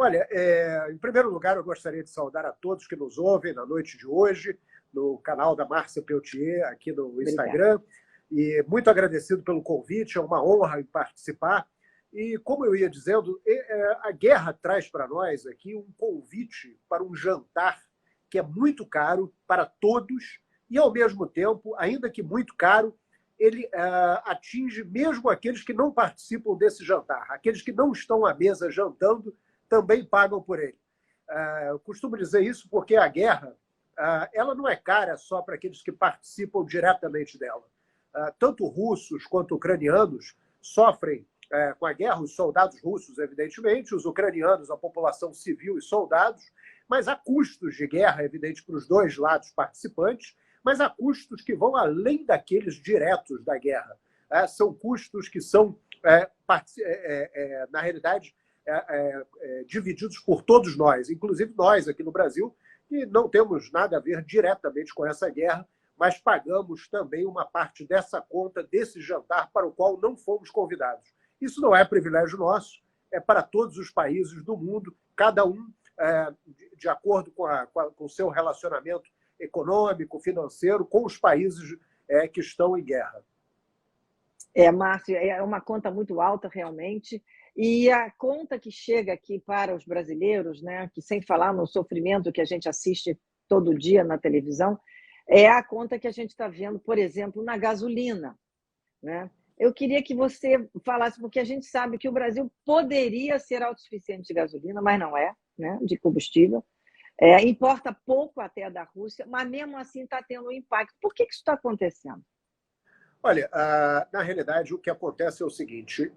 Olha, em primeiro lugar, eu gostaria de saudar a todos que nos ouvem na noite de hoje, no canal da Márcia Peltier, aqui no Obrigada. Instagram. E muito agradecido pelo convite, é uma honra em participar. E, como eu ia dizendo, a guerra traz para nós aqui um convite para um jantar que é muito caro para todos e, ao mesmo tempo, ainda que muito caro, ele atinge mesmo aqueles que não participam desse jantar. Aqueles que não estão à mesa jantando também pagam por ele. Eu costumo dizer isso porque a guerra ela não é cara só para aqueles que participam diretamente dela. Tanto russos quanto ucranianos sofrem com a guerra, os soldados russos, evidentemente, os ucranianos, a população civil e soldados, mas há custos de guerra, evidente, para os dois lados participantes, mas há custos que vão além daqueles diretos da guerra. São custos que são, na realidade, divididos por todos nós, inclusive nós aqui no Brasil, que não temos nada a ver diretamente com essa guerra, mas pagamos também uma parte dessa conta, desse jantar para o qual não fomos convidados. Isso não é privilégio nosso, é para todos os países do mundo, cada um de acordo com o seu relacionamento econômico, financeiro, com os países que estão em guerra. Márcio, é uma conta muito alta, realmente. E a conta que chega aqui para os brasileiros, né, que sem falar no sofrimento que a gente assiste todo dia na televisão, é a conta que a gente está vendo, por exemplo, na gasolina, né? Eu queria que você falasse, porque a gente sabe que o Brasil poderia ser autossuficiente de gasolina, mas não é, né, de combustível. Importa pouco até da Rússia, mas mesmo assim está tendo um impacto. Por que isso está acontecendo? Olha, na realidade, o que acontece é o seguinte: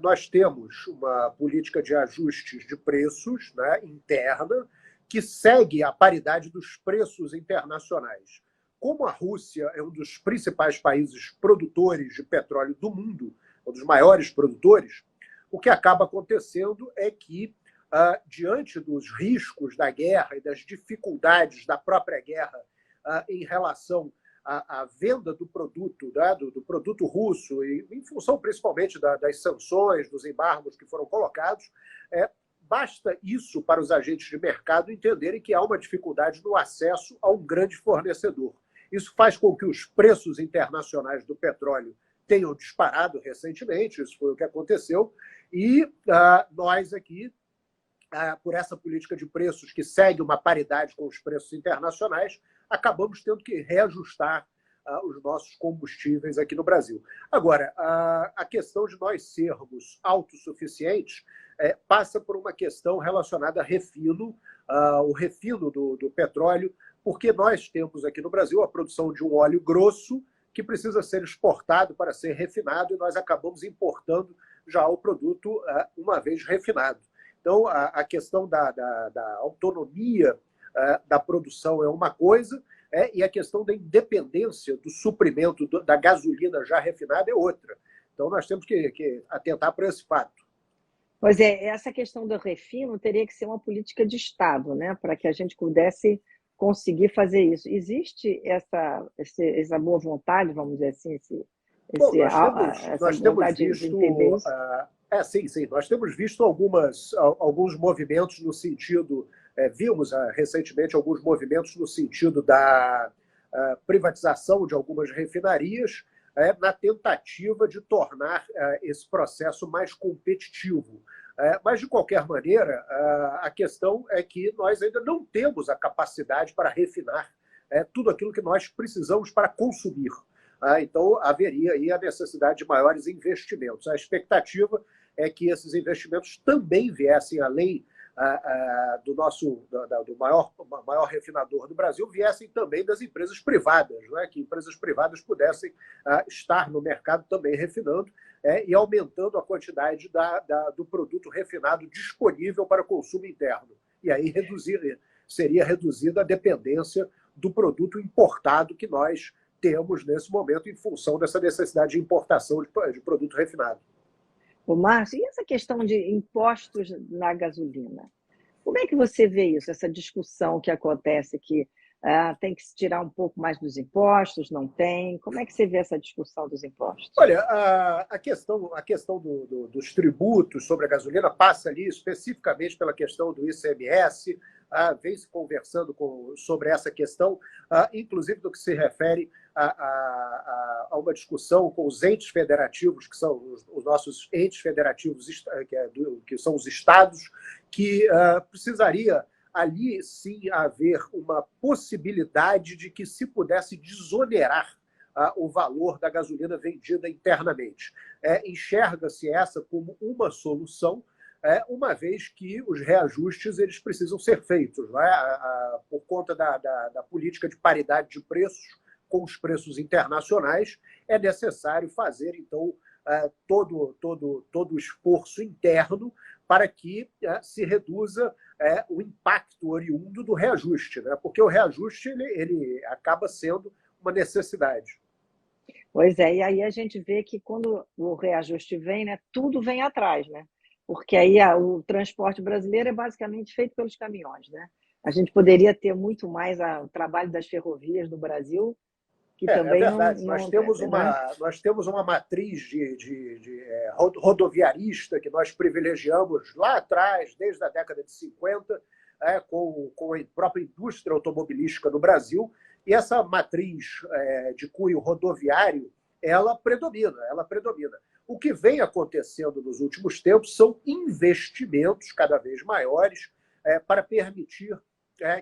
nós temos uma política de ajustes de preços, né, interna, que segue a paridade dos preços internacionais. Como a Rússia é um dos principais países produtores de petróleo do mundo, um dos maiores produtores, o que acaba acontecendo é que, diante dos riscos da guerra e das dificuldades da própria guerra em relação à venda do produto, né, do produto russo, e em função principalmente das sanções, dos embargos que foram colocados, basta isso para os agentes de mercado entenderem que há uma dificuldade no acesso a um grande fornecedor. Isso faz com que os preços internacionais do petróleo tenham disparado recentemente, isso foi o que aconteceu, e nós aqui, por essa política de preços que segue uma paridade com os preços internacionais, acabamos tendo que reajustar os nossos combustíveis aqui no Brasil. Agora, a questão de nós sermos autossuficientes passa por uma questão relacionada a refino, o refino do petróleo, porque nós temos aqui no Brasil a produção de um óleo grosso que precisa ser exportado para ser refinado, e nós acabamos importando já o produto uma vez refinado. Então, a questão da autonomia da produção é uma coisa, e a questão da independência do suprimento da gasolina já refinada é outra. Então, nós temos que atentar para esse fato. Pois essa questão do refino teria que ser uma política de Estado, né, para que a gente pudesse conseguir fazer isso. Existe essa boa vontade, vamos dizer assim, Bom, essa vontade de entender isso? Sim. Nós temos visto alguns movimentos no sentido, vimos recentemente alguns movimentos no sentido da privatização de algumas refinarias, na tentativa de tornar esse processo mais competitivo. Mas, de qualquer maneira, a questão é que nós ainda não temos a capacidade para refinar tudo aquilo que nós precisamos para consumir. Então, haveria aí a necessidade de maiores investimentos. A expectativa é que esses investimentos também viessem, além do maior refinador do Brasil, viessem também das empresas privadas, né? Que empresas privadas pudessem estar no mercado também refinando e aumentando a quantidade do produto refinado disponível para consumo interno. E aí seria reduzida a dependência do produto importado que nós temos nesse momento em função dessa necessidade de importação de produto refinado. Márcio, e essa questão de impostos na gasolina? Como é que você vê isso, essa discussão que acontece, que Tem que se tirar um pouco mais dos impostos? Não tem? Como é que você vê essa discussão dos impostos? Olha, a questão dos tributos sobre a gasolina passa ali especificamente pela questão do ICMS, vem se conversando sobre essa questão, inclusive do que se refere a uma discussão com os entes federativos, que são os nossos entes federativos, que são os estados, que precisaria ali sim haver uma possibilidade de que se pudesse desonerar o valor da gasolina vendida internamente. Enxerga-se essa como uma solução, uma vez que os reajustes eles precisam ser feitos, não é? Por conta da política de paridade de preços com os preços internacionais, é necessário fazer, então, todo o esforço interno para que se reduza o impacto oriundo do reajuste, né? Porque o reajuste ele acaba sendo uma necessidade. Pois é, e aí a gente vê que quando o reajuste vem, né, tudo vem atrás, né? Porque aí o transporte brasileiro é basicamente feito pelos caminhões, né? A gente poderia ter muito mais o trabalho das ferrovias no Brasil, que É também verdade. né? Nós temos uma matriz rodoviarista que nós privilegiamos lá atrás, desde a década de 50, com a própria indústria automobilística no Brasil. E essa matriz de cunho rodoviário, ela predomina, ela predomina. O que vem acontecendo nos últimos tempos são investimentos cada vez maiores para permitir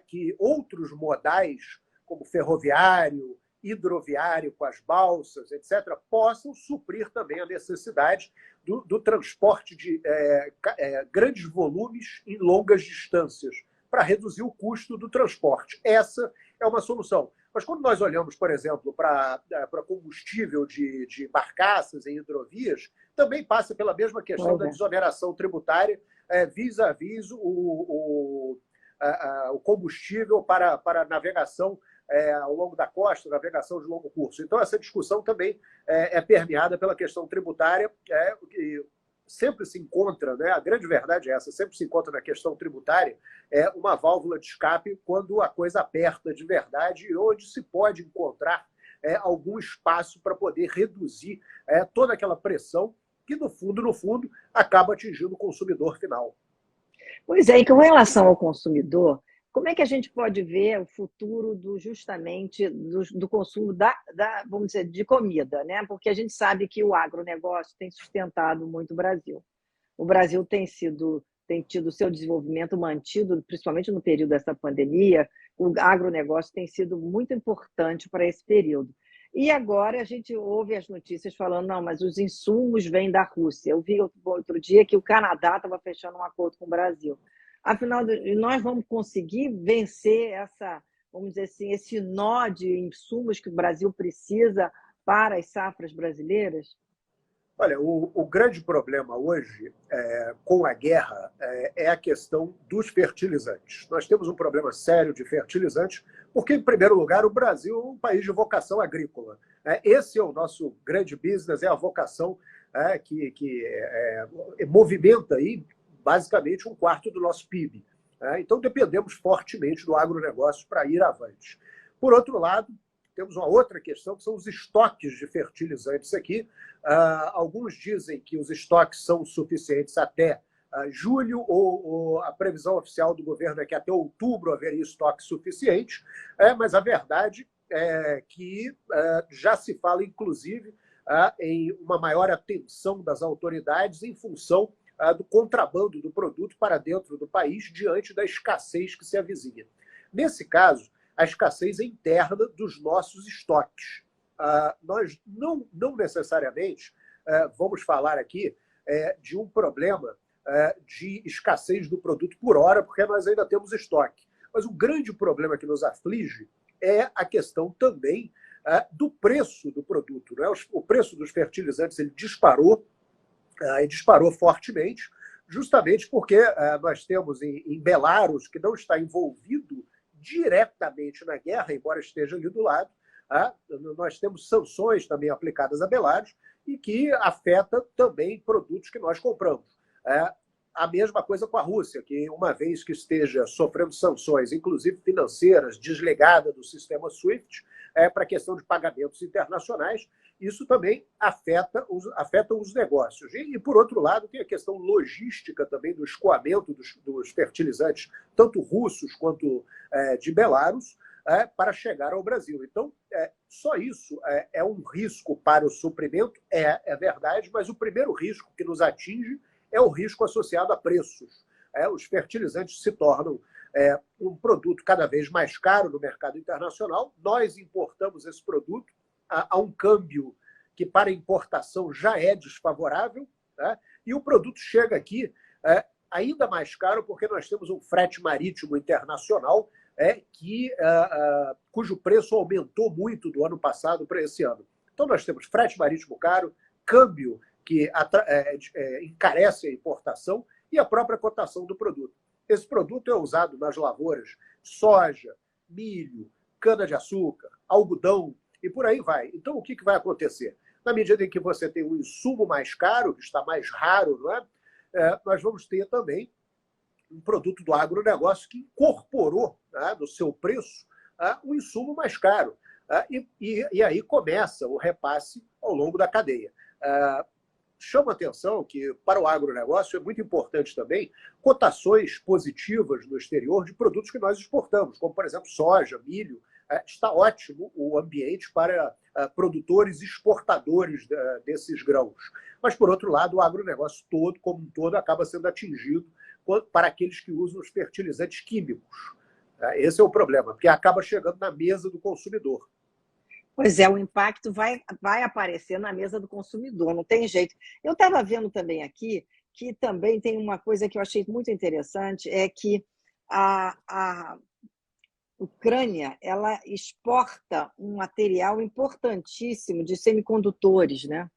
que outros modais, como ferroviário, hidroviário com as balsas, etc., possam suprir também a necessidade do transporte de grandes volumes em longas distâncias, para reduzir o custo do transporte. Essa é uma solução. Mas quando nós olhamos, por exemplo, para combustível de barcaças em hidrovias, também passa pela mesma questão da desoneração tributária vis-à-vis o combustível para navegação ao longo da costa, navegação de longo curso. Então, essa discussão também é permeada pela questão tributária, que sempre se encontra, né, a grande verdade é essa, sempre se encontra na questão tributária uma válvula de escape quando a coisa aperta de verdade, onde se pode encontrar algum espaço para poder reduzir toda aquela pressão que, no fundo, acaba atingindo o consumidor final. Pois é, e com relação ao consumidor, como é que a gente pode ver o futuro justamente do consumo vamos dizer, de comida, né? Porque a gente sabe que o agronegócio tem sustentado muito o Brasil. O Brasil tem tido o seu desenvolvimento mantido, principalmente no período dessa pandemia. O agronegócio tem sido muito importante para esse período. E agora a gente ouve as notícias falando, não, mas os insumos vêm da Rússia. Eu vi outro dia que o Canadá estava fechando um acordo com o Brasil. Afinal, nós vamos conseguir vencer vamos dizer assim, esse nó de insumos que o Brasil precisa para as safras brasileiras? Olha, o grande problema hoje com a guerra é a questão dos fertilizantes. Nós temos um problema sério de fertilizantes, porque, em primeiro lugar, o Brasil é um país de vocação agrícola. Esse é o nosso grande business, é a vocação que movimenta aí, basicamente, um quarto do nosso PIB. Então, dependemos fortemente do agronegócio para ir avante. Por outro lado, temos uma outra questão, que são os estoques de fertilizantes aqui. Alguns dizem que os estoques são suficientes até julho, ou a previsão oficial do governo é que até outubro haveria estoque suficiente, mas a verdade é que já se fala, inclusive, em uma maior atenção das autoridades em função do contrabando do produto para dentro do país diante da escassez que se avizinha. Nesse caso, a escassez interna dos nossos estoques. Nós não necessariamente vamos falar aqui de um problema de escassez do produto por hora, porque nós ainda temos estoque. Mas o grande problema que nos aflige é a questão também do preço do produto. Né? O preço dos fertilizantes ele disparou, e disparou fortemente, justamente porque nós temos em Belarus, que não está envolvido diretamente na guerra, embora esteja ali do lado, nós temos sanções também aplicadas a Belarus e que afeta também produtos que nós compramos. A mesma coisa com a Rússia, que uma vez que esteja sofrendo sanções, inclusive financeiras, desligada do sistema SWIFT, para a questão de pagamentos internacionais, isso também afeta os negócios. Por outro lado, tem a questão logística também do escoamento dos fertilizantes, tanto russos quanto de Belarus, para chegar ao Brasil. Então, só isso é um risco para o suprimento, é verdade, mas o primeiro risco que nos atinge é o risco associado a preços. Os fertilizantes se tornam um produto cada vez mais caro no mercado internacional. Nós importamos esse produto a um câmbio que para importação já é desfavorável, né? E o produto chega aqui ainda mais caro porque nós temos um frete marítimo internacional cujo preço aumentou muito do ano passado para esse ano. Então, nós temos frete marítimo caro, câmbio que encarece a importação e a própria cotação do produto. Esse produto é usado nas lavouras de soja, milho, cana-de-açúcar, algodão e por aí vai. Então, o que vai acontecer? Na medida em que você tem um insumo mais caro, que está mais raro, não é? Nós vamos ter também um produto do agronegócio que incorporou no seu preço um insumo mais caro. E aí começa o repasse ao longo da cadeia. Chama atenção que, para o agronegócio, é muito importante também cotações positivas no exterior de produtos que nós exportamos, como, por exemplo, soja, milho. Está ótimo o ambiente para produtores exportadores desses grãos. Mas, por outro lado, o agronegócio todo, como um todo, acaba sendo atingido para aqueles que usam os fertilizantes químicos. Esse é o problema, porque acaba chegando na mesa do consumidor. Pois é, o impacto vai aparecer na mesa do consumidor, não tem jeito. Eu estava vendo também aqui que também tem uma coisa que eu achei muito interessante, é que a Ucrânia ela exporta um material importantíssimo de semicondutores, né?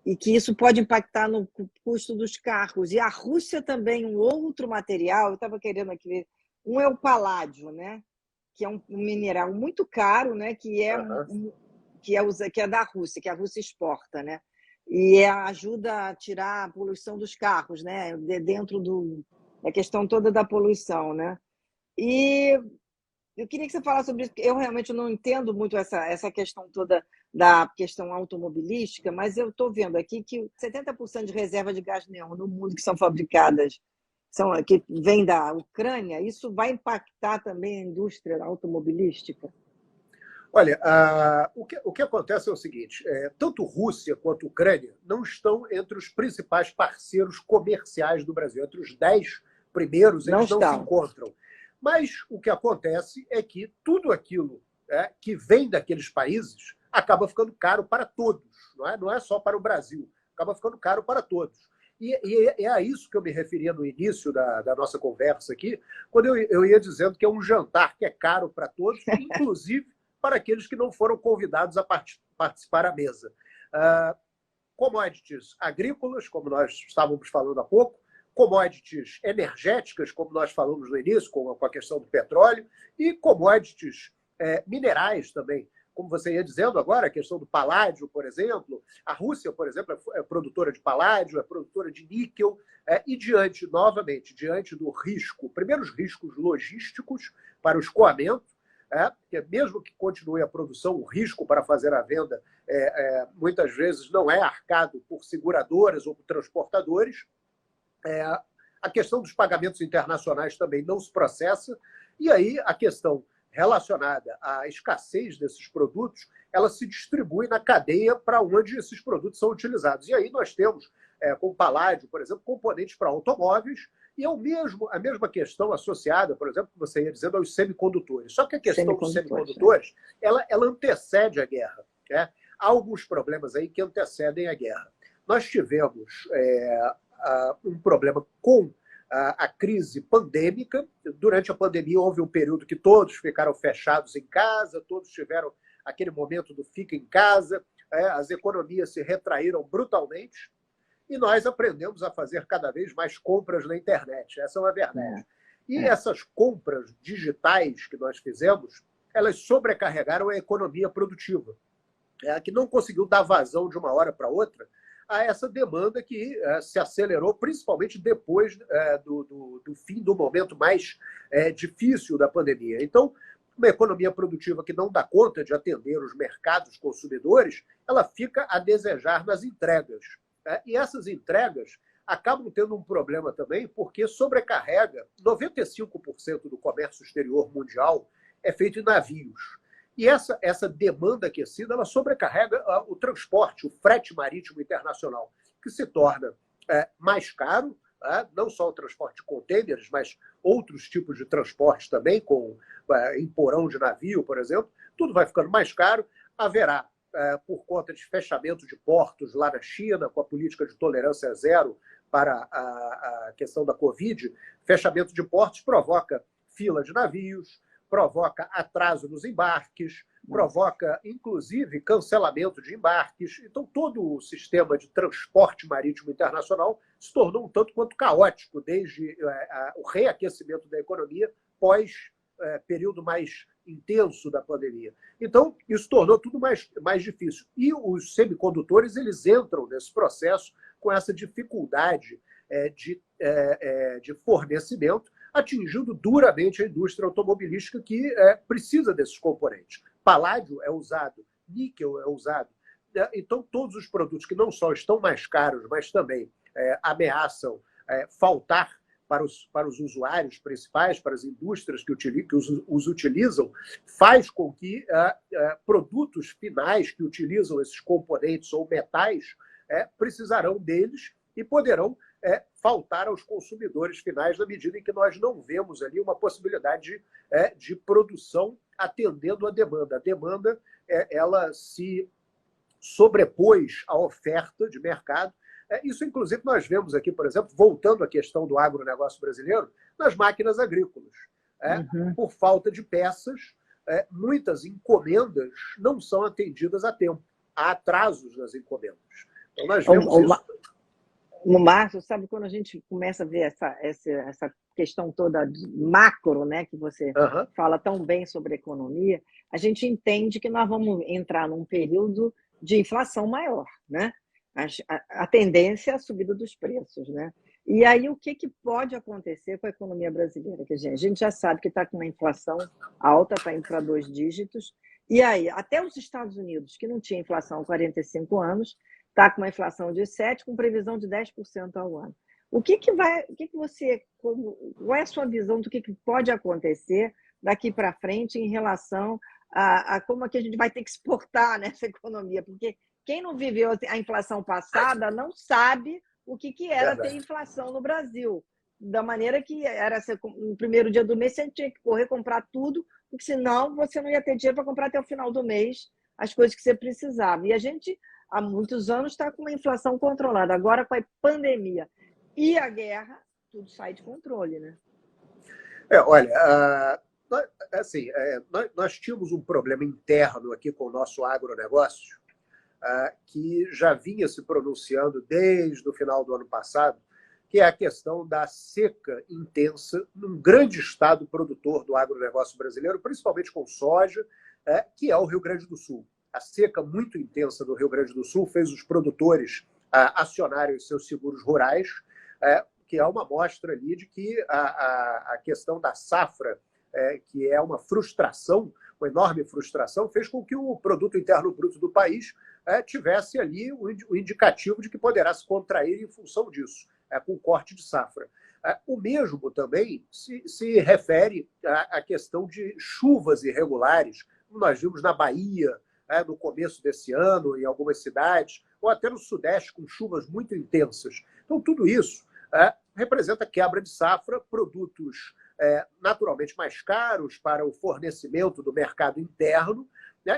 E que isso pode impactar no custo dos carros. E a Rússia também, um outro material, eu estava querendo aqui ver, um é o paládio, né? Que é um mineral muito caro, né? Que é da Rússia, que a Rússia exporta, né? E ajuda a tirar a poluição dos carros, né? Dentro da questão toda da poluição, né? E eu queria que você falasse sobre isso, porque eu realmente não entendo muito essa questão toda da questão automobilística, mas eu estou vendo aqui que 70% de reserva de gás neon no mundo que são fabricadas, que vem da Ucrânia, isso vai impactar também a indústria automobilística? Olha, o que acontece é o seguinte, tanto Rússia quanto Ucrânia não estão entre os principais parceiros comerciais do Brasil, entre os 10 primeiros eles não se encontram. Mas o que acontece é que tudo aquilo que vem daqueles países acaba ficando caro para todos, não é só para o Brasil, acaba ficando caro para todos. E é a isso que eu me referia no início da nossa conversa aqui, quando eu ia dizendo que é um jantar que é caro para todos, inclusive para aqueles que não foram convidados a participar à mesa. Commodities agrícolas, como nós estávamos falando há pouco, commodities energéticas, como nós falamos no início, com a questão do petróleo, e commodities minerais também. Como você ia dizendo agora, a questão do paládio, por exemplo. A Rússia, por exemplo, é produtora de paládio, é produtora de níquel, e novamente, diante do risco, primeiros riscos logísticos para o escoamento, porque mesmo que continue a produção, o risco para fazer a venda muitas vezes não é arcado por seguradoras ou por transportadores. A questão dos pagamentos internacionais também não se processa, e aí a questão relacionada à escassez desses produtos, ela se distribui na cadeia para onde esses produtos são utilizados. E aí nós temos, com o paládio, por exemplo, componentes para automóveis, e a mesma questão associada, por exemplo, que você ia dizendo, aos semicondutores. Só que a questão dos semicondutores, ela antecede a guerra. Há alguns problemas aí que antecedem a guerra. Nós tivemos um problema com a crise pandêmica. Durante a pandemia houve um período que todos ficaram fechados em casa, todos tiveram aquele momento do fica em casa, as economias se retraíram brutalmente e nós aprendemos a fazer cada vez mais compras na internet. Essa é uma verdade. E essas compras digitais que nós fizemos, elas sobrecarregaram a economia produtiva, que não conseguiu dar vazão de uma hora para outra a essa demanda que se acelerou, principalmente depois do fim do momento mais difícil da pandemia. Então, uma economia produtiva que não dá conta de atender os mercados consumidores, ela fica a desejar nas entregas. E essas entregas acabam tendo um problema também, porque sobrecarrega 95% do comércio exterior mundial é feito em navios. E essa demanda aquecida ela sobrecarrega o transporte, o frete marítimo internacional, que se torna mais caro, não só o transporte de contêineres, mas outros tipos de transporte também, com em porão de navio, por exemplo, tudo vai ficando mais caro. Haverá, por conta de fechamento de portos lá na China, com a política de tolerância zero para a questão da Covid, fechamento de portos provoca fila de navios, provoca atraso nos embarques, provoca, inclusive, cancelamento de embarques. Então, todo o sistema de transporte marítimo internacional se tornou um tanto quanto caótico desde o reaquecimento da economia pós período mais intenso da pandemia. Então, isso tornou tudo mais difícil. E os semicondutores eles entram nesse processo com essa dificuldade de fornecimento, atingindo duramente a indústria automobilística que precisa desses componentes. Paládio é usado, níquel é usado. Então, todos os produtos que não só estão mais caros, mas também ameaçam faltar para os usuários principais, para as indústrias que os utilizam, faz com que produtos finais que utilizam esses componentes ou metais precisarão deles e poderão faltar aos consumidores finais na medida em que nós não vemos ali uma possibilidade de produção atendendo a demanda. A demanda ela se sobrepôs à oferta de mercado. Isso, inclusive, nós vemos aqui, por exemplo, voltando à questão do agronegócio brasileiro, nas máquinas agrícolas. Por falta de peças, muitas encomendas não são atendidas a tempo. Há atrasos nas encomendas. Então, nós vemos isso. No Márcio, sabe, quando a gente começa a ver essa questão toda macro, né, que você fala tão bem sobre economia, a gente entende que nós vamos entrar num período de inflação maior, né? A tendência é a subida dos preços, né? E aí o que pode acontecer com a economia brasileira? Que a gente já sabe que está com uma inflação alta, está indo para 2 dígitos, e aí até os Estados Unidos, que não tinha inflação há 45 anos, está com uma inflação de 7%, com previsão de 10% ao ano. Qual é a sua visão do que pode acontecer daqui para frente em relação a como é que a gente vai ter que exportar nessa economia? Porque quem não viveu a inflação passada não sabe o que era ter inflação no Brasil. Da maneira que era no primeiro dia do mês, você tinha que correr comprar tudo, porque senão você não ia ter dinheiro para comprar até o final do mês as coisas que você precisava. E a gente, há muitos anos, está com uma inflação controlada. Agora, com a pandemia e a guerra, tudo sai de controle, né? Olha, assim, nós tínhamos um problema interno aqui com o nosso agronegócio, que já vinha se pronunciando desde o final do ano passado, que é a questão da seca intensa num grande estado produtor do agronegócio brasileiro, principalmente com soja, que é o Rio Grande do Sul. A seca muito intensa do Rio Grande do Sul fez os produtores acionarem os seus seguros rurais, que é uma mostra ali de que a questão da safra, que é uma frustração, uma enorme frustração, fez com que o produto interno bruto do país tivesse ali o indicativo de que poderá se contrair em função disso, com corte de safra. O mesmo também se refere à questão de chuvas irregulares, como nós vimos na Bahia, no começo desse ano, em algumas cidades, ou até no Sudeste, com chuvas muito intensas. Então, tudo isso representa quebra de safra, produtos naturalmente mais caros para o fornecimento do mercado interno.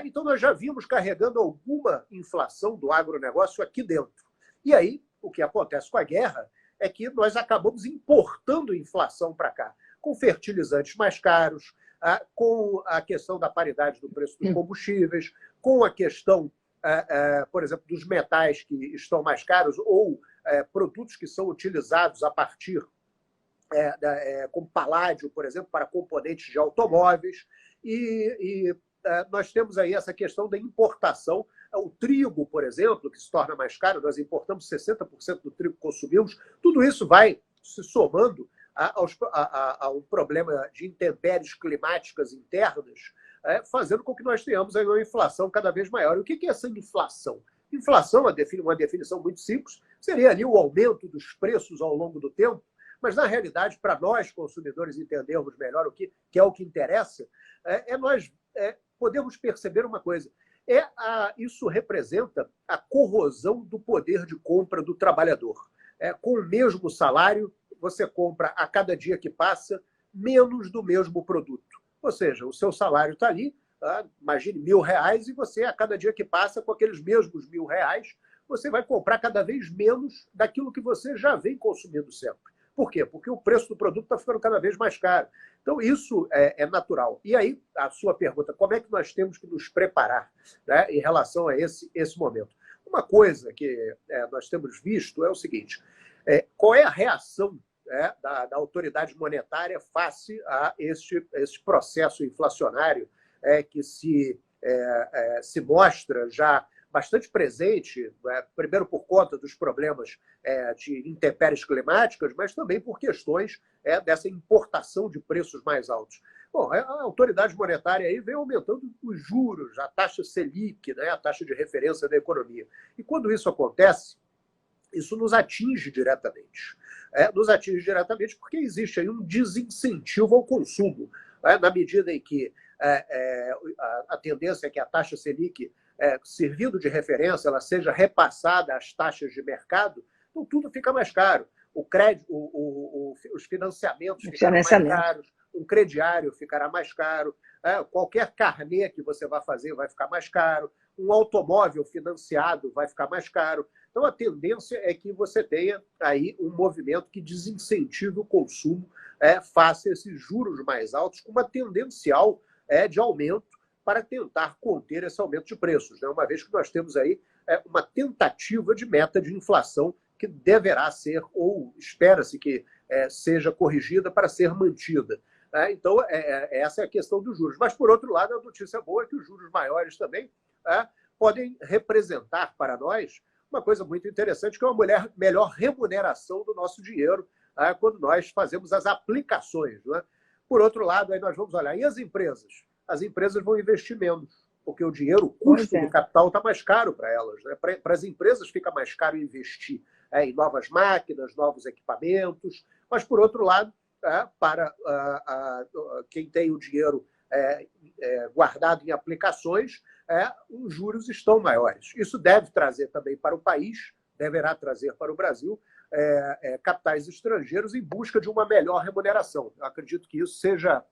Então, nós já vimos carregando alguma inflação do agronegócio aqui dentro. E aí, o que acontece com a guerra é que nós acabamos importando inflação para cá, com fertilizantes mais caros, com a questão da paridade do preço dos combustíveis, com a questão, por exemplo, dos metais que estão mais caros ou produtos que são utilizados a partir, como paládio, por exemplo, para componentes de automóveis. E nós temos aí essa questão da importação. o trigo, por exemplo, que se torna mais caro, nós importamos 60% do trigo que consumimos, tudo isso vai se somando a um problema de intempéries climáticas internas, fazendo com que nós tenhamos aí uma inflação cada vez maior. E o que é essa inflação? Inflação, uma definição muito simples, seria ali o aumento dos preços ao longo do tempo, mas, na realidade, para nós, consumidores, entendermos melhor que é o que interessa, nós podemos perceber uma coisa. Isso representa a corrosão do poder de compra do trabalhador. Com o mesmo salário, você compra a cada dia que passa menos do mesmo produto. Ou seja, o seu salário está ali, imagine R$ 1.000, e você, a cada dia que passa, com aqueles mesmos R$ 1.000, você vai comprar cada vez menos daquilo que você já vem consumindo sempre. Por quê? Porque o preço do produto está ficando cada vez mais caro. Então, isso é natural. E aí, a sua pergunta, como é que nós temos que nos preparar, né, em relação a esse momento? Uma coisa que nós temos visto é o seguinte, qual é a reação da autoridade monetária face a este processo inflacionário que se mostra já bastante presente, primeiro por conta dos problemas de intempéries climáticas, mas também por questões dessa importação de preços mais altos. Bom, a autoridade monetária aí vem aumentando os juros, a taxa Selic, né, a taxa de referência da economia. E quando isso acontece, isso nos atinge diretamente. Nos atinge diretamente porque existe aí um desincentivo ao consumo, na medida em que a tendência é que a taxa Selic, servindo de referência, ela seja repassada às taxas de mercado, então tudo fica mais caro. O crédito, os financiamentos ficarão mais caros, um crediário ficará mais caro, qualquer carnê que você vai fazer vai ficar mais caro, um automóvel financiado vai ficar mais caro. Então, a tendência é que você tenha aí um movimento que desincentive o consumo face a esses juros mais altos, com uma tendencial de aumento para tentar conter esse aumento de preços, né? Uma vez que nós temos aí uma tentativa de meta de inflação que deverá ser, ou espera-se que seja corrigida para ser mantida. Então, essa é a questão dos juros. Mas, por outro lado, a notícia boa é que os juros maiores também podem representar para nós uma coisa muito interessante, que é uma melhor remuneração do nosso dinheiro quando nós fazemos as aplicações, né? Por outro lado, aí nós vamos olhar, e as empresas? As empresas vão investir menos, porque o dinheiro, o custo do capital está mais caro para elas, né? Para as empresas fica mais caro investir em novas máquinas, novos equipamentos, mas, por outro lado, para quem tem o dinheiro guardado em aplicações, os juros estão maiores. Isso deve trazer também para o país, deverá trazer para o Brasil, capitais estrangeiros em busca de uma melhor remuneração. Eu acredito que isso seja,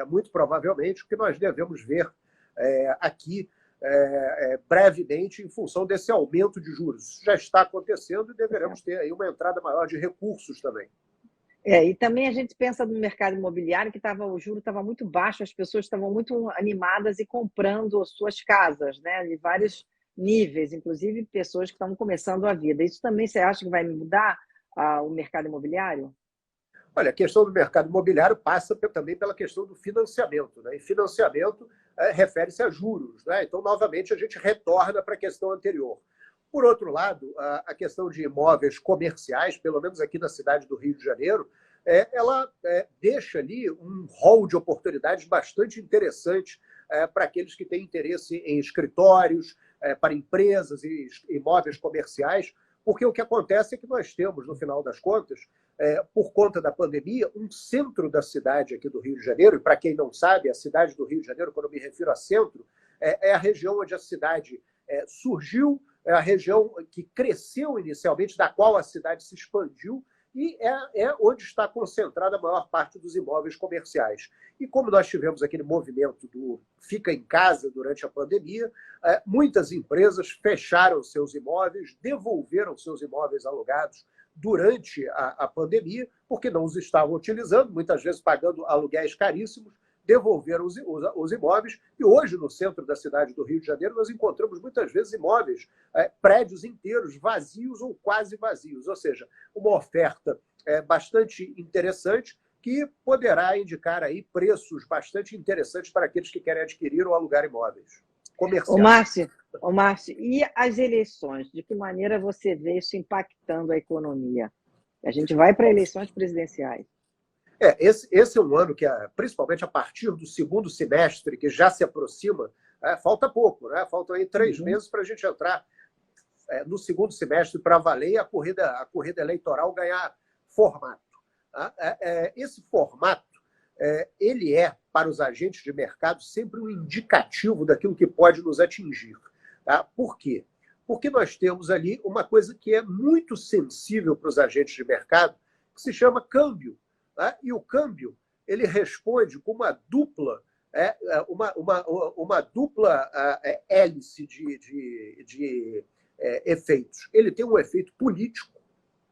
muito provavelmente, o que nós devemos ver aqui brevemente em função desse aumento de juros. Isso já está acontecendo e deveremos ter aí uma entrada maior de recursos também. E também a gente pensa no mercado imobiliário que o juro estava muito baixo, as pessoas estavam muito animadas e comprando suas casas, né, de vários níveis, inclusive pessoas que estavam começando a vida. Isso também você acha que vai mudar o mercado imobiliário? Olha, a questão do mercado imobiliário passa também pela questão do financiamento, né? E financiamento refere-se a juros, né? Então, novamente, a gente retorna para a questão anterior. Por outro lado, a questão de imóveis comerciais, pelo menos aqui na cidade do Rio de Janeiro, ela deixa ali um rol de oportunidades bastante interessante para aqueles que têm interesse em escritórios, para empresas e imóveis comerciais, porque o que acontece é que nós temos, no final das contas, por conta da pandemia, um centro da cidade aqui do Rio de Janeiro, e para quem não sabe, a cidade do Rio de Janeiro, quando eu me refiro a centro, é a região onde a cidade surgiu, é a região que cresceu inicialmente, da qual a cidade se expandiu, e é onde está concentrada a maior parte dos imóveis comerciais. E como nós tivemos aquele movimento do fica em casa durante a pandemia, muitas empresas fecharam seus imóveis, devolveram seus imóveis alugados durante a pandemia, porque não os estavam utilizando, muitas vezes pagando aluguéis caríssimos, devolveram os imóveis, e hoje, no centro da cidade do Rio de Janeiro, nós encontramos muitas vezes imóveis, prédios inteiros vazios ou quase vazios, ou seja, uma oferta bastante interessante que poderá indicar aí preços bastante interessantes para aqueles que querem adquirir ou alugar imóveis. Ô, comercial. Márcio, ô, Márcio, e as eleições? De que maneira você vê isso impactando a economia? A gente vai para eleições presidenciais. Esse é um ano que, principalmente a partir do segundo semestre, que já se aproxima, falta pouco, né? Faltam aí 3 meses para a gente entrar no segundo semestre para valer e a corrida eleitoral ganhar formato. Tá? Esse formato, ele para os agentes de mercado, sempre um indicativo daquilo que pode nos atingir. Tá? Por quê? Porque nós temos ali uma coisa que é muito sensível para os agentes de mercado, que se chama câmbio. Tá? E o câmbio, ele responde com uma dupla hélice de efeitos. Ele tem um efeito político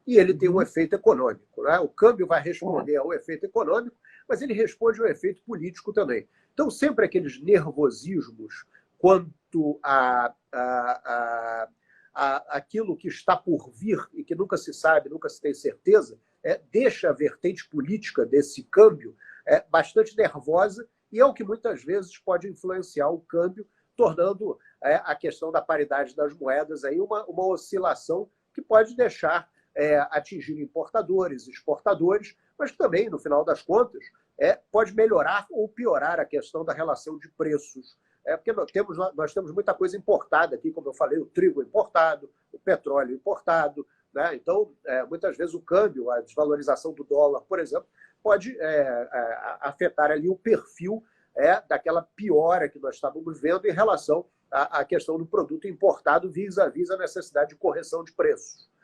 e ele tem um efeito econômico. Né? O câmbio vai responder ao efeito econômico, mas ele responde ao efeito político também. Então, sempre aqueles nervosismos quanto aquilo que está por vir e que nunca se sabe, nunca se tem certeza, deixa a vertente política desse câmbio bastante nervosa e é o que muitas vezes pode influenciar o câmbio, tornando a questão da paridade das moedas aí uma oscilação que pode deixar atingir importadores, exportadores, mas também, no final das contas, pode melhorar ou piorar a questão da relação de preços. Porque nós temos muita coisa importada aqui, como eu falei, o trigo importado, o petróleo importado. Né? Então, muitas vezes o câmbio, a desvalorização do dólar, por exemplo, pode afetar ali o perfil daquela piora que nós estávamos vendo em relação à questão do produto importado vis-à-vis a necessidade de correção de preços.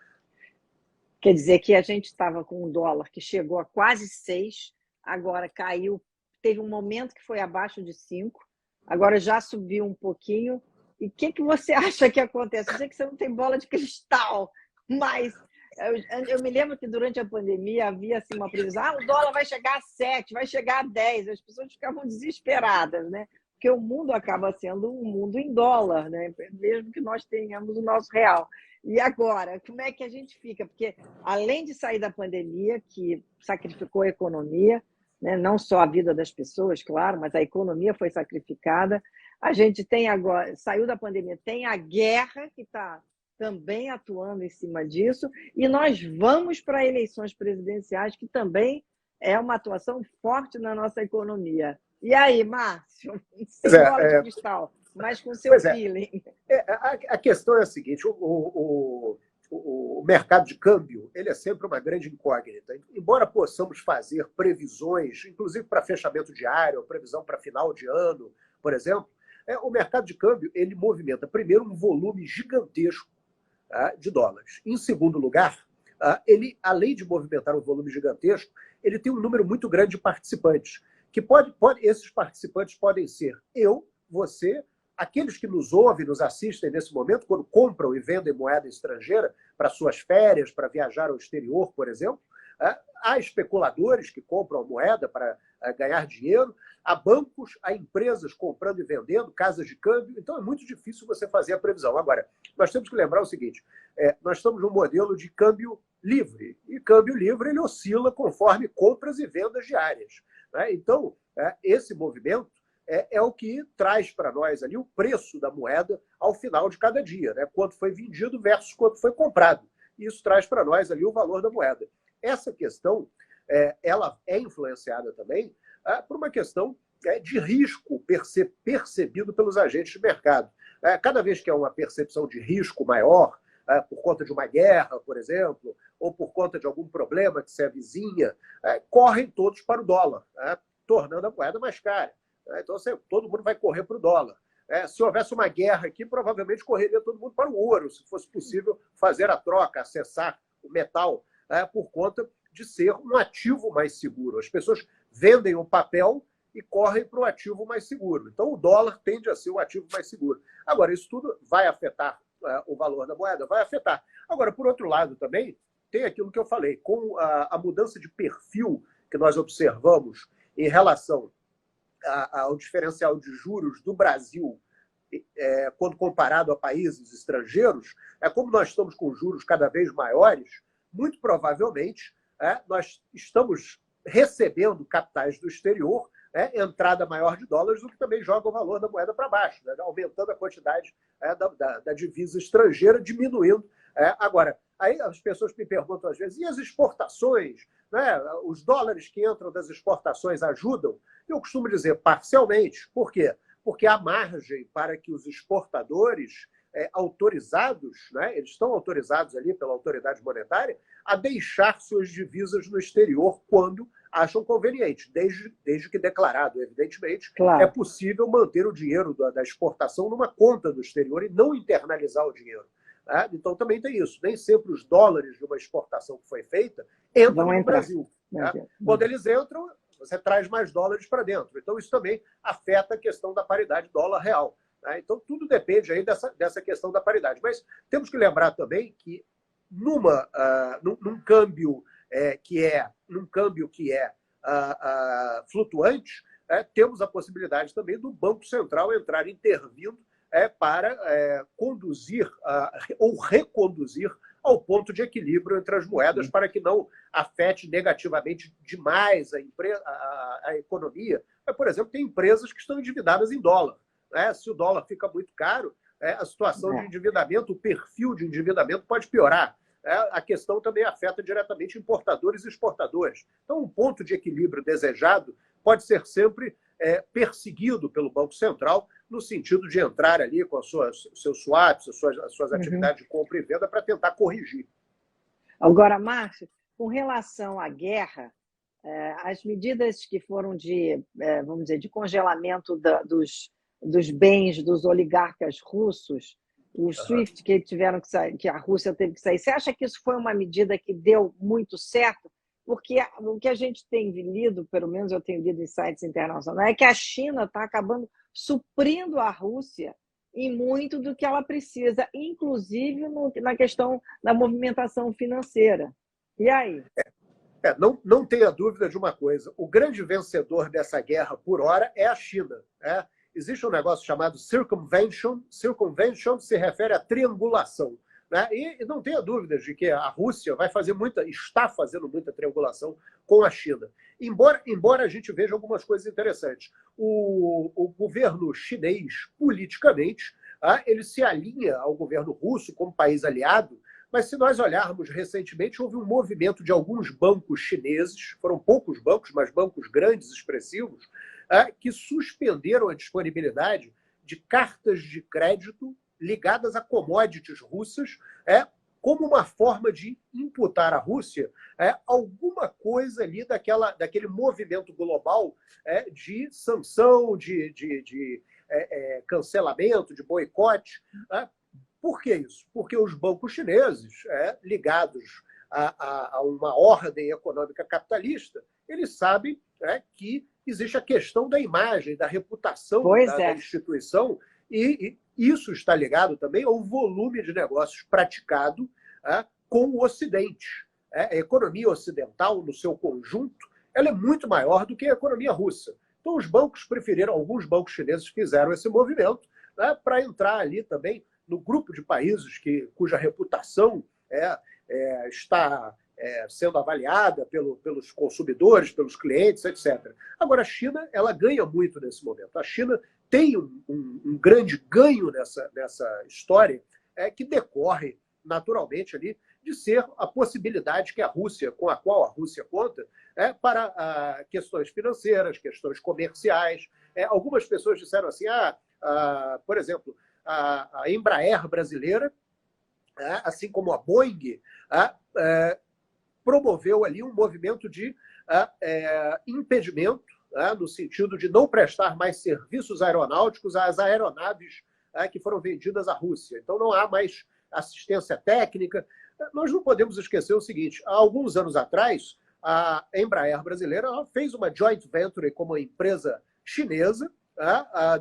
Quer dizer que a gente estava com um dólar que chegou a quase 6, agora caiu, teve um momento que foi abaixo de 5, agora já subiu um pouquinho. E o que você acha que acontece? Eu sei que você não tem bola de cristal, mas eu me lembro que durante a pandemia havia assim, uma previsão, o dólar vai chegar a 7, vai chegar a 10, as pessoas ficavam desesperadas, né? Porque o mundo acaba sendo um mundo em dólar, né? Mesmo que nós tenhamos o nosso real. E agora, como é que a gente fica? Porque além de sair da pandemia, que sacrificou a economia, né? Não só a vida das pessoas, claro, mas a economia foi sacrificada, a gente tem agora, saiu da pandemia, tem a guerra que está também atuando em cima disso, e nós vamos para eleições presidenciais, que também é uma atuação forte na nossa economia. E aí, Márcio, sem bola de cristal, mas com seu feeling. A questão é a seguinte, o mercado de câmbio ele é sempre uma grande incógnita. Embora possamos fazer previsões, inclusive para fechamento diário, previsão para final de ano, por exemplo, o mercado de câmbio ele movimenta, primeiro, um volume gigantesco de dólares. Em segundo lugar, ele, além de movimentar um volume gigantesco, ele tem um número muito grande de participantes, que esses participantes podem ser eu, você, aqueles que nos ouvem, nos assistem nesse momento, quando compram e vendem moeda estrangeira para suas férias, para viajar ao exterior, por exemplo. Há especuladores que compram a moeda para ganhar dinheiro, há bancos, há empresas comprando e vendendo, casas de câmbio, então é muito difícil você fazer a previsão. Agora, nós temos que lembrar o seguinte, nós estamos num modelo de câmbio livre, e câmbio livre ele oscila conforme compras e vendas diárias. Né? Então, esse movimento é o que traz para nós ali o preço da moeda ao final de cada dia, né? Quanto foi vendido versus quanto foi comprado. E isso traz para nós ali o valor da moeda. Essa questão ela é influenciada também por uma questão de risco percebido pelos agentes de mercado. Cada vez que há uma percepção de risco maior, por conta de uma guerra, por exemplo, ou por conta de algum problema que se avizinha, correm todos para o dólar, tornando a moeda mais cara. Então, todo mundo vai correr para o dólar. Se houvesse uma guerra aqui, provavelmente correria todo mundo para o ouro, se fosse possível fazer a troca, acessar o metal, por conta de ser um ativo mais seguro. As pessoas vendem o papel e correm para o ativo mais seguro. Então, o dólar tende a ser o ativo mais seguro. Agora, isso tudo vai afetar o valor da moeda? Vai afetar. Agora, por outro lado, também tem aquilo que eu falei, com a mudança de perfil que nós observamos em relação ao diferencial de juros do Brasil, quando comparado a países estrangeiros, como nós estamos com juros cada vez maiores, muito provavelmente nós estamos recebendo capitais do exterior entrada maior de dólares, o que também joga o valor da moeda para baixo, né, aumentando a quantidade da divisa estrangeira, diminuindo. Agora, aí as pessoas me perguntam às vezes, e as exportações? Né? Os dólares que entram das exportações ajudam? Eu costumo dizer parcialmente. Por quê? Porque há margem para que os exportadores autorizados, né, eles estão autorizados ali pela autoridade monetária, a deixar suas divisas no exterior quando acham conveniente, desde que declarado, evidentemente, Claro. é possível manter o dinheiro da exportação numa conta do exterior e não internalizar o dinheiro. Né? Então também tem isso. Nem sempre os dólares de uma exportação que foi feita entram no Brasil. Né? Quando eles entram, você traz mais dólares para dentro. Então isso também afeta a questão da paridade dólar-real. Né? Então tudo depende aí dessa questão da paridade. Mas temos que lembrar também que num câmbio que é flutuante, temos a possibilidade também do Banco Central entrar intervindo para conduzir ou reconduzir ao ponto de equilíbrio entre as moedas para que não afete negativamente demais a economia. Por exemplo, tem empresas que estão endividadas em dólar. Né? Se o dólar fica muito caro, a situação de endividamento, o perfil de endividamento pode piorar. A questão também afeta diretamente importadores e exportadores. Então, um ponto de equilíbrio desejado pode ser sempre perseguido pelo Banco Central, no sentido de entrar ali com seus swaps, as suas atividades de compra e venda para tentar corrigir. Agora, Márcio, com relação à guerra, as medidas que foram vamos dizer, de congelamento dos bens dos oligarcas russos, o SWIFT que tiveram que sair, que a Rússia teve que sair. Você acha que isso foi uma medida que deu muito certo? Porque o que a gente tem lido, pelo menos eu tenho lido em sites internacionais, é que a China está acabando suprindo a Rússia em muito do que ela precisa, inclusive na questão da movimentação financeira. E aí? Não tenha dúvida de uma coisa: o grande vencedor dessa guerra por hora é a China. Existe um negócio chamado circumvention. Circumvention se refere à triangulação. Né? E não tenha dúvidas de que a Rússia está fazendo muita triangulação com a China. Embora a gente veja algumas coisas interessantes. O governo chinês, politicamente, ele se alinha ao governo russo como país aliado, mas se nós olharmos recentemente, houve um movimento de alguns bancos chineses, foram poucos bancos, mas bancos grandes, expressivos, que suspenderam a disponibilidade de cartas de crédito ligadas a commodities russas, como uma forma de imputar à Rússia alguma coisa ali daquele movimento global de sanção, de cancelamento, de boicote. Por que isso? Porque os bancos chineses, ligados a uma ordem econômica capitalista, eles sabem que existe a questão da imagem, da reputação da instituição, e isso está ligado também ao volume de negócios praticado com o Ocidente. A economia ocidental, no seu conjunto, ela é muito maior do que a economia russa. Então, alguns bancos chineses fizeram esse movimento para entrar ali também no grupo de países cuja reputação está sendo avaliada pelos consumidores, pelos clientes, etc. Agora, a China ela ganha muito nesse momento. A China tem um grande ganho nessa história que decorre naturalmente ali de ser a possibilidade com a qual a Rússia conta para questões financeiras, questões comerciais. Algumas pessoas disseram assim, por exemplo, a Embraer brasileira, assim como a Boeing, promoveu ali um movimento de impedimento, no sentido de não prestar mais serviços aeronáuticos às aeronaves que foram vendidas à Rússia. Então não há mais assistência técnica. Nós não podemos esquecer o seguinte: há alguns anos atrás, a Embraer brasileira fez uma joint venture com uma empresa chinesa.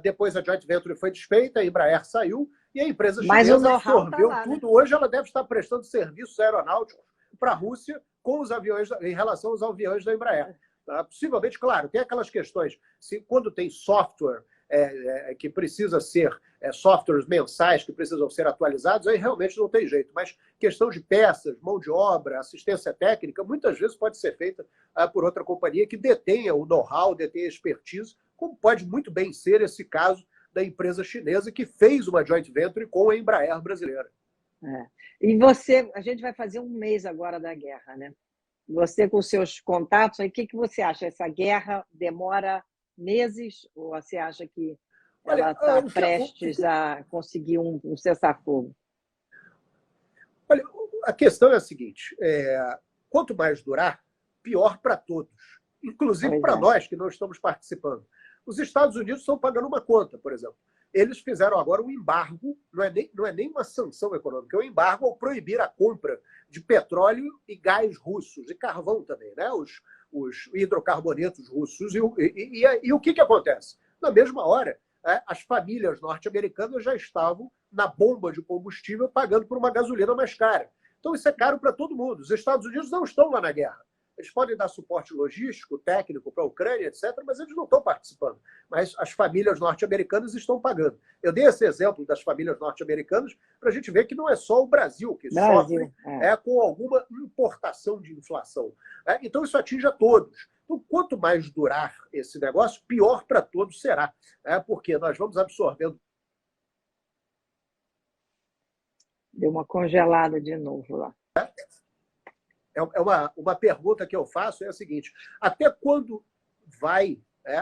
Depois a joint venture foi desfeita, a Embraer saiu e a empresa chinesa absorveu tudo. Hoje ela deve estar prestando serviços aeronáuticos para a Rússia com os aviões, em relação aos aviões da Embraer. Possivelmente, claro, tem aquelas questões. Quando tem software que precisa ser softwares mensais que precisam ser atualizados, aí realmente não tem jeito. Mas questão de peças, mão de obra, assistência técnica, muitas vezes pode ser feita por outra companhia que detenha o know-how, detenha a expertise, como pode muito bem ser esse caso da empresa chinesa que fez uma joint venture com a Embraer brasileira. E você, a gente vai fazer um mês agora da guerra, né? Você com seus contatos, aí, o que você acha? Essa guerra demora meses ou você acha que ela está prestes a conseguir um cessar-fogo? Olha, a questão é a seguinte, quanto mais durar, pior para todos, inclusive para nós que não estamos participando. Os Estados Unidos estão pagando uma conta, por exemplo. Eles fizeram agora um embargo, não é nem uma sanção econômica, é um embargo ao proibir a compra de petróleo e gás russos, e carvão também, né? Os hidrocarbonetos russos. E o que acontece? Na mesma hora, as famílias norte-americanas já estavam na bomba de combustível pagando por uma gasolina mais cara. Então isso é caro para todo mundo. Os Estados Unidos não estão lá na guerra. Eles podem dar suporte logístico, técnico para a Ucrânia, etc., mas eles não estão participando. Mas as famílias norte-americanas estão pagando. Eu dei esse exemplo das famílias norte-americanas para a gente ver que não é só o Brasil que sofre com alguma importação de inflação. Então, isso atinge a todos. Então, quanto mais durar esse negócio, pior para todos será. Porque nós vamos absorvendo. Deu uma congelada de novo lá. Uma pergunta que eu faço é a seguinte: até quando vai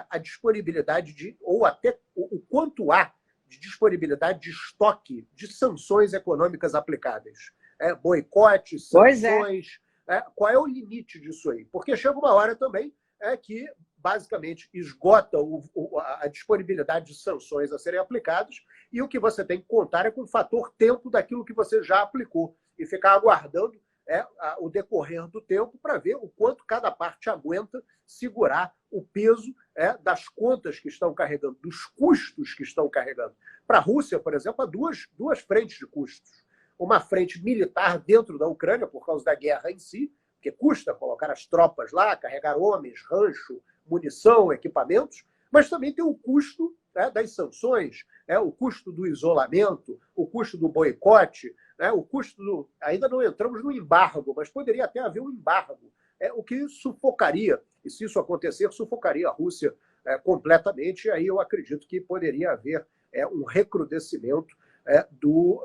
a disponibilidade ou até o quanto há de disponibilidade de estoque de sanções econômicas aplicáveis? Boicote, sanções. Qual é o limite disso aí? Porque chega uma hora também que basicamente esgota a disponibilidade de sanções a serem aplicadas e o que você tem que contar é com o fator tempo daquilo que você já aplicou e ficar aguardando o decorrer do tempo para ver o quanto cada parte aguenta segurar o peso das contas que estão carregando, dos custos que estão carregando. Para a Rússia, por exemplo, há duas frentes de custos. Uma frente militar dentro da Ucrânia, por causa da guerra em si, que custa colocar as tropas lá, carregar homens, rancho, munição, equipamentos, mas também tem o custo das sanções, o custo do isolamento, o custo do boicote, o custo ainda não entramos no embargo, mas poderia até haver um embargo, o que sufocaria, e se isso acontecer, sufocaria a Rússia completamente, e aí eu acredito que poderia haver um recrudescimento do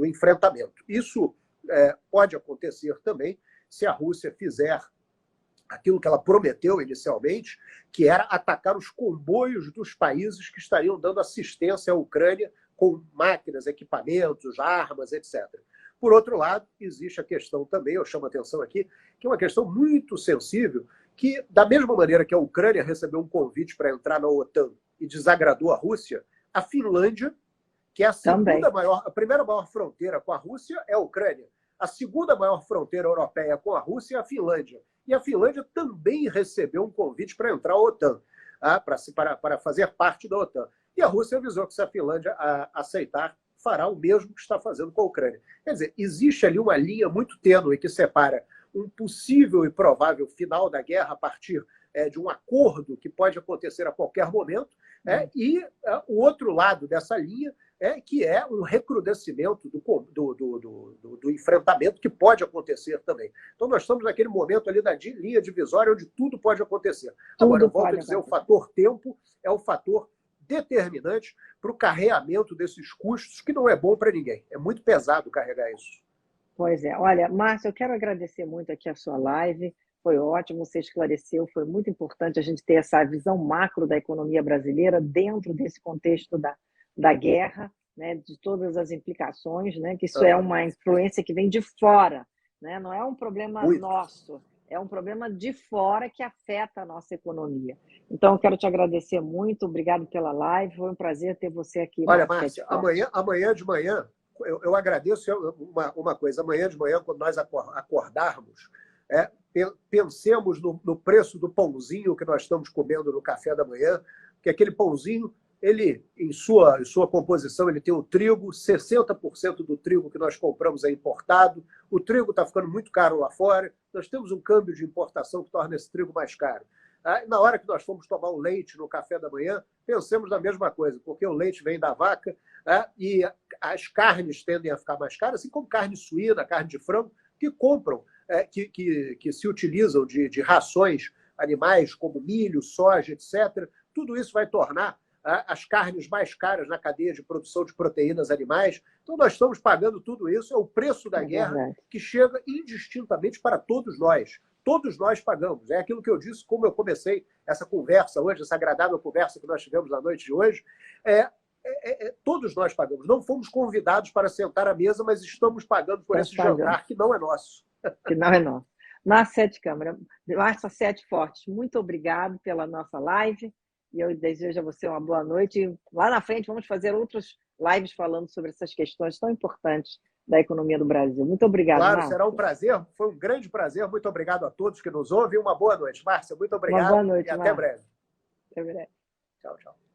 enfrentamento. Isso pode acontecer também se a Rússia fizer aquilo que ela prometeu inicialmente, que era atacar os comboios dos países que estariam dando assistência à Ucrânia com máquinas, equipamentos, armas, etc. Por outro lado, existe a questão também, eu chamo a atenção aqui, que é uma questão muito sensível, que, da mesma maneira que a Ucrânia recebeu um convite para entrar na OTAN e desagradou a Rússia, a Finlândia, que é a primeira maior fronteira com a Rússia, é a Ucrânia. A segunda maior fronteira europeia com a Rússia é a Finlândia. E a Finlândia também recebeu um convite para entrar na OTAN, para fazer parte da OTAN. E a Rússia avisou que se a Finlândia aceitar, fará o mesmo que está fazendo com a Ucrânia. Quer dizer, existe ali uma linha muito tênue que separa um possível e provável final da guerra a partir de um acordo que pode acontecer a qualquer momento, e o outro lado dessa linha que é um recrudescimento do enfrentamento que pode acontecer também. Então, nós estamos naquele momento ali da linha divisória onde tudo pode acontecer. Agora, eu volto a dizer, o fator tempo é o fator determinante para o carreamento desses custos, que não é bom para ninguém. É muito pesado carregar isso. Pois é. Olha, Márcio, eu quero agradecer muito aqui a sua live. Foi ótimo, você esclareceu, foi muito importante a gente ter essa visão macro da economia brasileira dentro desse contexto da guerra, né, de todas as implicações, né, que isso é uma influência que vem de fora, né, não é um problema nosso, é um problema de fora que afeta a nossa economia. Então, eu quero te agradecer muito, obrigado pela live, foi um prazer ter você aqui. Olha, Márcia, amanhã de manhã, eu agradeço uma coisa, amanhã de manhã, quando nós acordarmos, pensemos no preço do pãozinho que nós estamos comendo no café da manhã, que aquele pãozinho, ele, em sua composição, ele tem o trigo, 60% do trigo que nós compramos é importado, o trigo está ficando muito caro lá fora, nós temos um câmbio de importação que torna esse trigo mais caro. Na hora que nós fomos tomar um leite no café da manhã, pensemos na mesma coisa, porque o leite vem da vaca e as carnes tendem a ficar mais caras, assim como carne suína, carne de frango, que compram, que se utilizam de rações animais como milho, soja, etc. Tudo isso vai tornar as carnes mais caras na cadeia de produção de proteínas animais. Então, nós estamos pagando tudo isso, é o preço da guerra que chega indistintamente para todos nós. Todos nós pagamos. É aquilo que eu disse, como eu comecei essa conversa hoje, essa agradável conversa que nós tivemos na noite de hoje. Todos nós pagamos. Não fomos convidados para sentar à mesa, mas estamos pagando por esse jantar que não é nosso. Que não é nosso. Márcia Sete Câmara, Márcia Sete Fortes, muito obrigado pela nossa live. E eu desejo a você uma boa noite. E lá na frente vamos fazer outras lives falando sobre essas questões tão importantes da economia do Brasil. Muito obrigado, Claro, Márcia. será um prazer. Foi um grande prazer. Muito obrigado a todos que nos ouvem. Uma boa noite. Márcia, muito obrigado. Uma boa noite, e até breve. Até breve. Tchau, tchau.